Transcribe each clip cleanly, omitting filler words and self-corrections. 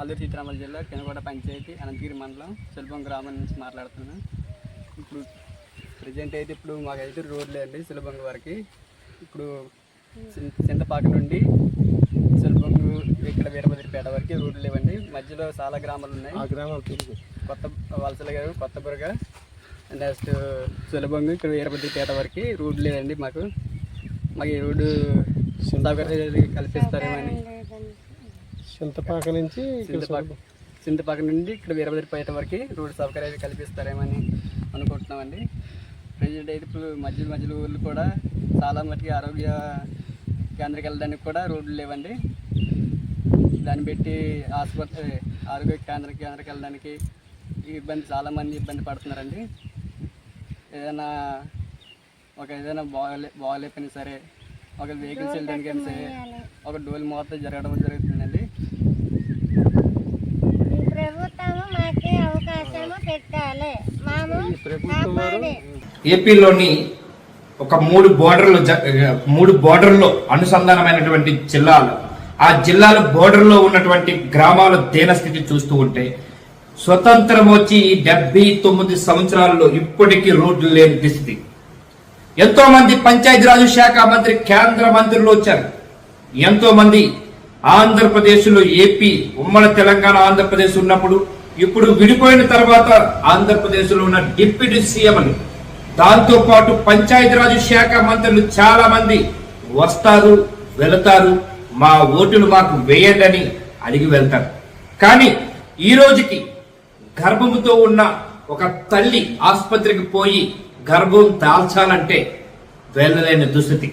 అల్లూరు సీతారామరాజు జిల్లా పెనుకోట పంచాయతీ అనంతగిరి మండలం సులభం గ్రామం నుంచి మాట్లాడుతున్నాను. ఇప్పుడు ప్రజెంట్ అయితే ఇప్పుడు మాకైతే రోడ్లు అండి సులభంగా వరకు. ఇప్పుడు చింతపాక నుండి సులభంగు ఇక్కడ వీరభద్రపేట వరకు రోడ్లు లేవండి. మధ్యలో చాలా గ్రామాలు ఉన్నాయి. ఆ గ్రామాలు కొత్త వలసల గారు కొత్తబురగ నెక్స్ట్ సులభంగా ఇక్కడ వీరభద్రపేట వరకు రోడ్డు లేదండి. మాకు ఈ రోడ్డు సౌకర్యాలు కల్పిస్తారేమని చింతపాక నుండి ఇక్కడ వీరభద్రపేట వరకు రోడ్డు సౌకర్యాలు కల్పిస్తారేమని అనుకుంటున్నామండి. ప్రజెంట్ అయితే ఇప్పుడు మధ్యలో ఊళ్ళు కూడా చాలా మటుకి ఆరోగ్య కేంద్రానికి వెళ్ళడానికి కూడా రోడ్లు లేవండి. దాన్ని బట్టి ఆరోగ్య కేంద్రానికి వెళ్ళడానికి చాలామంది ఇబ్బంది పడుతున్నారండి. ఏదైనా బాగోలేకపోయినా సరే ఒక వెహికల్స్ వెళ్ళడానికి అయినా సరే ఒక డోల్ మోత జరగడం జరుగుతుందండి. ఏపీలోని ఒక మూడు బోర్డర్లో అనుసంధానమైనటువంటి జిల్లాలు, ఆ జిల్లాల బోర్డర్లో ఉన్నటువంటి గ్రామాల దీనస్థితి చూస్తూ ఉంటే స్వతంత్రం వచ్చి 79 సంవత్సరాల్లో ఇప్పటికీ రోడ్లు లేని దుస్థితి. ఎంతో మంది పంచాయతీరాజ్ శాఖ మంత్రి, కేంద్ర మంత్రులు వచ్చారు. ఎంతో మంది ఆంధ్రప్రదేశ్లో ఏపీ ఉమ్మడి తెలంగాణ ఆంధ్రప్రదేశ్ ఉన్నప్పుడు, ఇప్పుడు విడిపోయిన తర్వాత ఆంధ్రప్రదేశ్లో ఉన్న డిప్యూటీ సీఎంలు, దాంతో పాటు పంచాయతీరాజ్ శాఖ మంత్రులు చాలా మంది వస్తారు, వెళతారు, మా ఓటులు మాకు వేయండి అని అడిగి వెళ్తారు. కానీ ఈ రోజుకి గర్భముతో ఉన్న ఒక తల్లి ఆసుపత్రికి పోయి గర్భం దాల్చాలంటే వెళ్ళలేని దుస్థితి.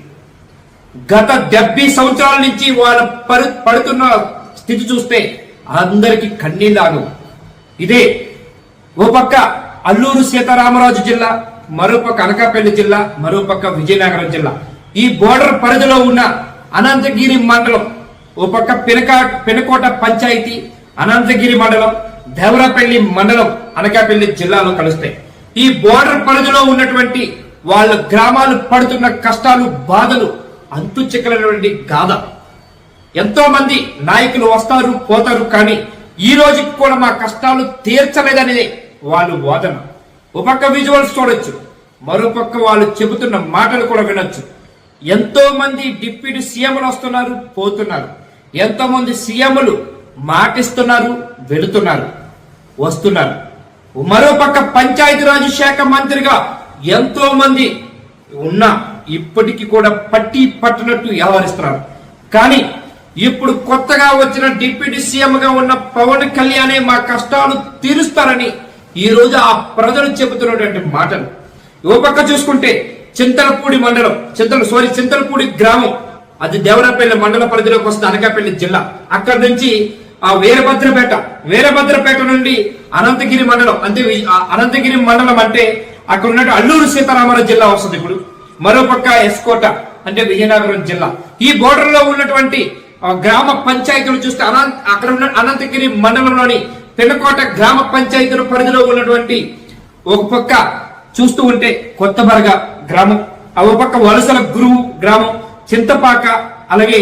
గత 70 సంవత్సరాల నుంచి వాళ్ళ పడుతున్న స్థితి చూస్తే అందరికీ కన్నీళ్ళాగు. ఇదే ఓ పక్క అల్లూరు సీతారామరాజు జిల్లా, మరోపక్క అనకాపల్లి జిల్లా, మరోపక్క విజయనగరం జిల్లా. ఈ బోర్డర్ పరిధిలో ఉన్న అనంతగిరి మండలం, ఓ పక్క పెనుకోట పంచాయతీ, అనంతగిరి మండలం, దేవరాపల్లి మండలం అనకాపల్లి జిల్లాలో కలుస్తాయి. ఈ బోర్డర్ పరిధిలో ఉన్నటువంటి వాళ్ళ గ్రామాలు పడుతున్న కష్టాలు, బాధలు అంతు చిక్కలైనటువంటి గాథ. ఎంతో మంది నాయకులు వస్తారు, పోతారు, కానీ ఈ రోజుకి కూడా మా కష్టాలు తీర్చలేదనేది వాళ్ళు వాదన. ఒక పక్క విజువల్స్ చూడొచ్చు, మరోపక్క వాళ్ళు చెబుతున్న మాటలు కూడా వినొచ్చు. ఎంతో మంది డిప్యూటీ సీఎంలు వస్తున్నారు, పోతున్నారు. ఎంతో మంది సీఎంలు మాటిస్తున్నారు, వెళుతున్నారు, వస్తున్నారు. మరోపక్క పంచాయతీరాజ్ శాఖ మంత్రిగా ఎంతో మంది ఉన్నా ఇప్పటికీ కూడా పట్టినట్టు వ్యవహరిస్తున్నారు. కానీ ఇప్పుడు కొత్తగా వచ్చిన డిప్యూటీ సీఎం గా ఉన్న పవన్ కళ్యాణే మా కష్టాలు తీరుస్తారని ఈ రోజు ఆ ప్రజలు చెబుతున్నటువంటి మాటలు. ఓ పక్క చూసుకుంటే చింతలపూడి గ్రామం, అది దేవరాపల్లి మండల పరిధిలోకి వస్తుంది, అనకాపల్లి జిల్లా. అక్కడి నుంచి ఆ వీరభద్రపేట నుండి అనంతగిరి మండలం, అనంతగిరి మండలం అంటే అక్కడ ఉన్నట్టు అల్లూరు సీతారామరాజు జిల్లా వస్తుంది. ఇప్పుడు మరోపక్క ఎస్కోట అంటే విజయనగరం జిల్లా. ఈ బోర్డర్ లో ఉన్నటువంటి గ్రామ పంచాయతీలు చూస్తే అక్కడ ఉన్న అనంతగిరి మండలంలోని పెనుకోట గ్రామ పంచాయతీల పరిధిలో ఉన్నటువంటి ఒక పక్క చూస్తూ ఉంటే కొత్తబరగ గ్రామం, ఒక పక్క వలసల గురువు గ్రామం, చింతపాక, అలాగే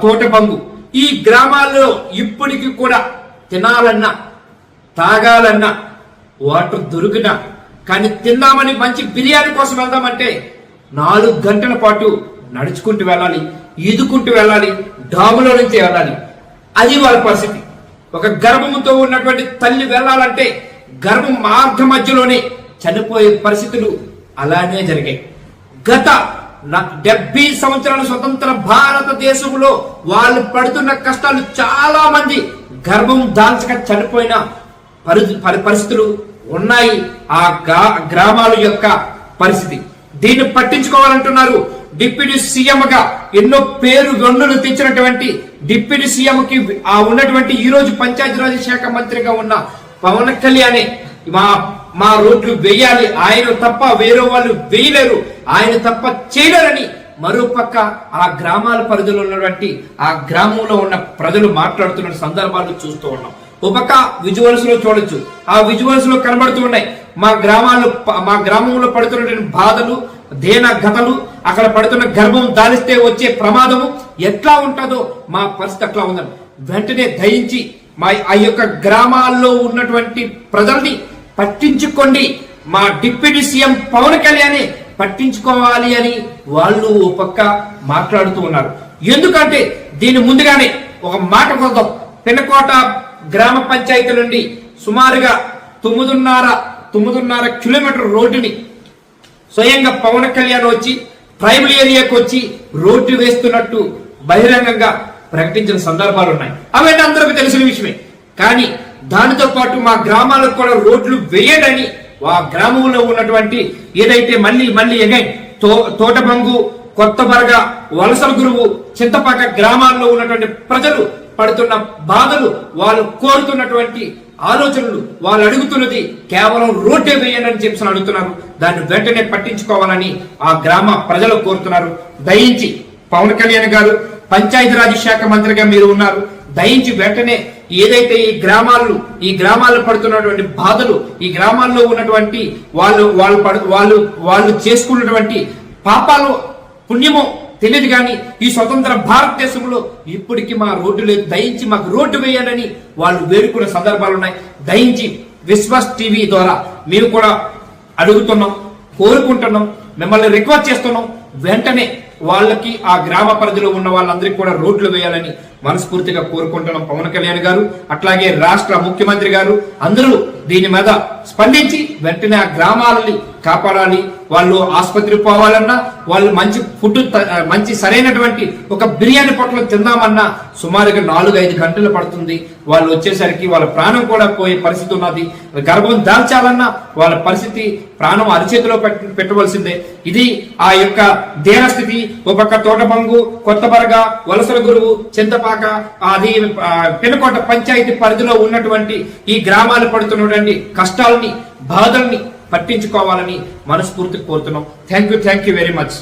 తోటబంగు. ఈ గ్రామాల్లో ఇప్పటికీ కూడా తినాలన్నా, తాగాలన్నా, వాటర్ దొరికినా, కానీ తిందామని మంచి బిర్యానీ కోసం వెళ్దామంటే 4 గంటల పాటు నడుచుకుంటూ వెళ్ళాలి, ఈదుకుంటూ వెళ్ళాలి, డాములో నుంచి వెళ్ళాలి. అది వాళ్ళ పరిస్థితి. ఒక గర్భముతో ఉన్నటువంటి తల్లి వెళ్ళాలంటే గర్భం మార్గ మధ్యలోనే చనిపోయే పరిస్థితులు అలానే జరిగాయి. గత 70 సంవత్సరాల స్వతంత్ర భారతదేశంలో వాళ్ళు పడుతున్న కష్టాలు, చాలా మంది గర్భం దాల్చక చనిపోయిన పరిస్థితులు ఉన్నాయి. ఆ గ్రామాల యొక్క పరిస్థితి దీన్ని పట్టించుకోవాలంటున్నారు. డిప్యూటీ సీఎం గా ఎన్నో పేరు గొండులు తెచ్చినటువంటి డిప్యూటీ సీఎం కి ఉన్నటువంటి ఈ రోజు పంచాయతీరాజ్ శాఖ మంత్రిగా ఉన్న పవన్ కళ్యాణే మా రోడ్లు వేయాలి, ఆయన తప్ప వేరే వాళ్ళు వేయలేరు, ఆయన తప్ప చేయలేరని మరోపక్క ఆ గ్రామాల పరిధిలో ఉన్నటువంటి ఆ గ్రామంలో ఉన్న ప్రజలు మాట్లాడుతున్న సందర్భాలు చూస్తూ ఉన్నాం. ఒక పక్క విజువల్స్ లో చూడొచ్చు, ఆ విజువల్స్ లో కనబడుతూ ఉన్నాయి మా గ్రామంలో పడుతున్నటువంటి బాధలు, దేన గతలు, అక్కడ పడుతున్న గర్భం దాలిస్తే వచ్చే ప్రమాదము ఎట్లా ఉంటుందో మా పరిస్థితి అట్లా ఉందని వెంటనే దయించి ఆ యొక్క గ్రామాల్లో ఉన్నటువంటి ప్రజల్ని పట్టించుకోండి, మా డిప్యూటీ సీఎం పవన్ కళ్యాణ్ పట్టించుకోవాలి అని వాళ్ళు ఓ పక్క మాట్లాడుతూ ఉన్నారు. ఎందుకంటే దీని ముందుగానే ఒక మాట కొద్దాం. పెనుకోట గ్రామ పంచాయతీ నుండి సుమారుగా 9.5 కిలోమీటర్ రోడ్డుని స్వయంగా పవన్ కళ్యాణ్ వచ్చి ట్రైబల్ ఏరియాకు వచ్చి రోడ్డు వేస్తున్నట్టు బహిరంగంగా ప్రకటించిన సందర్భాలు ఉన్నాయి. అవన్నీ అందరికీ తెలిసిన విషయమే. కానీ దానితో పాటు మా గ్రామాలకు కూడా రోడ్లు వేయడని ఆ గ్రామంలో ఉన్నటువంటి ఏదైతే మళ్ళీ ఎగైన్ తోటబంగు, కొత్తబరగ, వలసల గురువు, చింతపాక గ్రామాల్లో ఉన్నటువంటి ప్రజలు పడుతున్న బాధలు, వాళ్ళు కోరుతున్నటువంటి ఆలోచనలు, వాళ్ళు అడుగుతున్నది కేవలం రోడ్డే వేయండి అని చెప్పి అడుగుతున్నారు. దాన్ని వెంటనే పట్టించుకోవాలని ఆ గ్రామ ప్రజలు కోరుతున్నారు. దయించి పవన్ కళ్యాణ్ గారు పంచాయతీరాజ్ శాఖ మంత్రిగా మీరు ఉన్నారు, దయించి వెంటనే ఏదైతే ఈ గ్రామాల్లో పడుతున్నటువంటి బాధలు, ఈ గ్రామాల్లో ఉన్నటువంటి వాళ్ళు చేసుకున్నటువంటి పాపాలు పుణ్యమో తెలియదు కానీ ఈ స్వతంత్ర భారతదేశంలో ఇప్పటికీ మా రోడ్డు లేదు, దయించి మాకు రోడ్డు వేయాలని వాళ్ళు వేడుకునే సందర్భాలు ఉన్నాయి. దయించి విశ్వాస్ టీవీ ద్వారా మేము కూడా అడుగుతున్నాం, కోరుకుంటున్నాం, మిమ్మల్ని రిక్వెస్ట్ చేస్తున్నాం. వెంటనే వాళ్ళకి ఆ గ్రామ పరిధిలో ఉన్న వాళ్ళందరికీ కూడా రోడ్లు వేయాలని మనస్ఫూర్తిగా కోరుకుంటున్నాం పవన్ కళ్యాణ్ గారు. అట్లాగే రాష్ట్ర ముఖ్యమంత్రి గారు అందరూ దీని మీద స్పందించి వెంటనే ఆ గ్రామాలని కాపాడాలి. వాళ్ళు ఆసుపత్రి పోవాలన్నా, వాళ్ళు మంచి ఫుడ్, మంచి సరైనటువంటి ఒక బిర్యానీ పొట్టలు తిందామన్నా సుమారుగా 4-5 గంటలు పడుతుంది. వాళ్ళు వచ్చేసరికి వాళ్ళ ప్రాణం కూడా పోయే పరిస్థితి ఉన్నది. గర్భం దాల్చాలన్నా వాళ్ళ పరిస్థితి ప్రాణం అరిచేతిలో పెట్టవలసిందే. ఇది ఆ యొక్క దేహస్థితి. ఒక పక్క తోటబంగు, కొత్తబరగ, వలసల గురువు, చింతపాక, అది పెనుకోట పంచాయతీ పరిధిలో ఉన్నటువంటి ఈ గ్రామాలు పడుతున్నటువంటి కష్టాలని, బాధల్ని పట్టించుకోవాలని మనస్ఫూర్తిగా కోరుతున్నాం. Thank you very much.